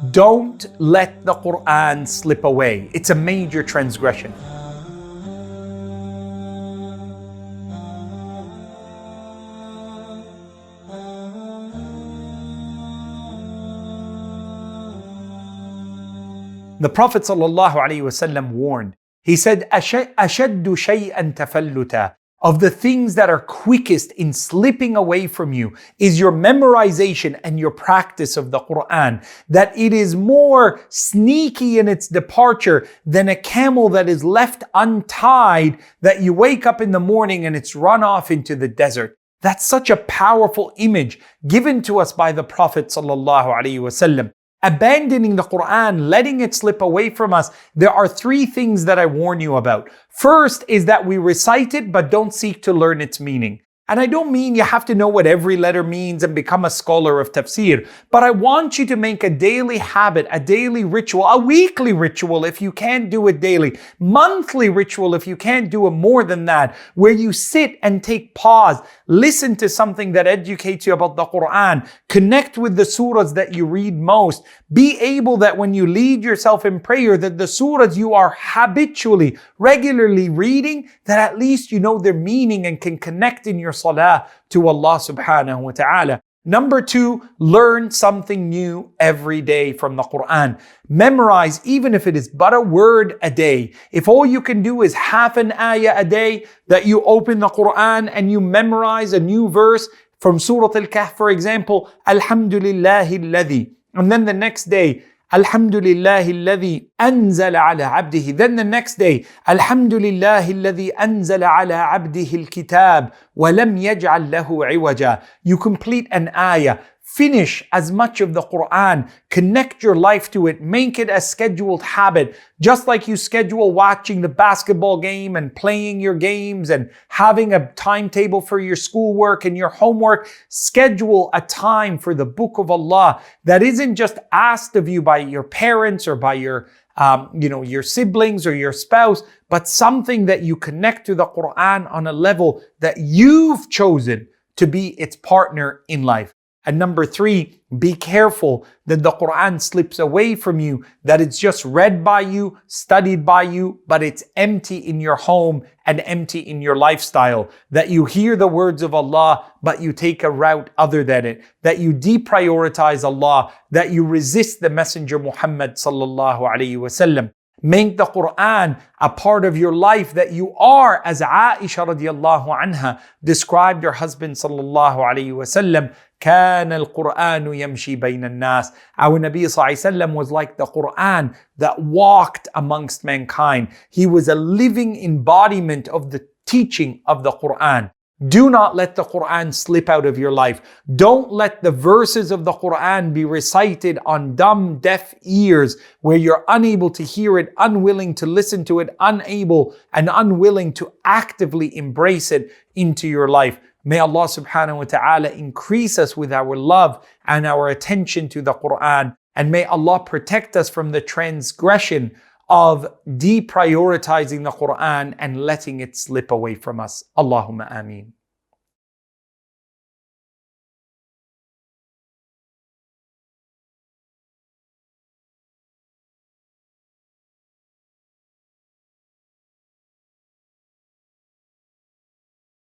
Don't let the Qur'an slip away. It's a major transgression. The Prophet ﷺ warned. He said, أَشَدُّ شَيْئًا تَفَلُّتًا. Of the things that are quickest in slipping away from you is your memorization and your practice of the Qur'an. That it is more sneaky in its departure than a camel that is left untied, that you wake up in the morning and it's run off into the desert. That's such a powerful image given to us by the Prophet ﷺ. Abandoning the Qur'an, letting it slip away from us, there are three things that I warn you about. First is that we recite it but don't seek to learn its meaning. And I don't mean you have to know what every letter means and become a scholar of tafsir, but I want you to make a daily habit, a daily ritual, a weekly ritual if you can't do it daily, monthly ritual if you can't do it more than that, where you sit and take pause, listen to something that educates you about the Qur'an, connect with the surahs that you read most, be able that when you lead yourself in prayer, that the surahs you are habitually, regularly reading, that at least you know their meaning and can connect in your salah to Allah subhanahu wa ta'ala. Number two, learn something new every day from the Qur'an. Memorize, even if it is but a word a day. If all you can do is half an ayah a day, that you open the Qur'an and you memorize a new verse from Surah Al-Kahf, for example, Alhamdulillahi alladhi. And then the next day, Alhamdulillahi alladhi anzala ala abdihi. Then the next day, Alhamdulillahi alladhi anzala ala abdihi al-kitab wa lam yaj'al lahu iwaja. You complete an ayah. Finish as much of the Qur'an. Connect your life to it. Make it a scheduled habit. Just like you schedule watching the basketball game and playing your games and having a timetable for your schoolwork and your homework, schedule a time for the Book of Allah that isn't just asked of you by your parents or by your siblings or your spouse, but something that you connect to the Qur'an on a level that you've chosen to be its partner in life. And number three, be careful that the Qur'an slips away from you, that it's just read by you, studied by you, but it's empty in your home and empty in your lifestyle. That you hear the words of Allah, but you take a route other than it. That you deprioritize Allah, that you resist the Messenger Muhammad sallallahu alaihi wasallam. Make the Qur'an a part of your life, that you are, as Aisha radiallahu anha described her husband sallallahu alaihi wasallam, كان القرآن يمشي بين الناس. Our Nabi sallallahu alaihi wasallam was like the Qur'an that walked amongst mankind. He was a living embodiment of the teaching of the Qur'an. Do not let the Qur'an slip out of your life. Don't let the verses of the Qur'an be recited on dumb, deaf ears where you're unable to hear it, unwilling to listen to it, unable and unwilling to actively embrace it into your life. May Allah subhanahu wa ta'ala increase us with our love and our attention to the Qur'an. And may Allah protect us from the transgression of deprioritizing the Qur'an and letting it slip away from us. Allahumma ameen.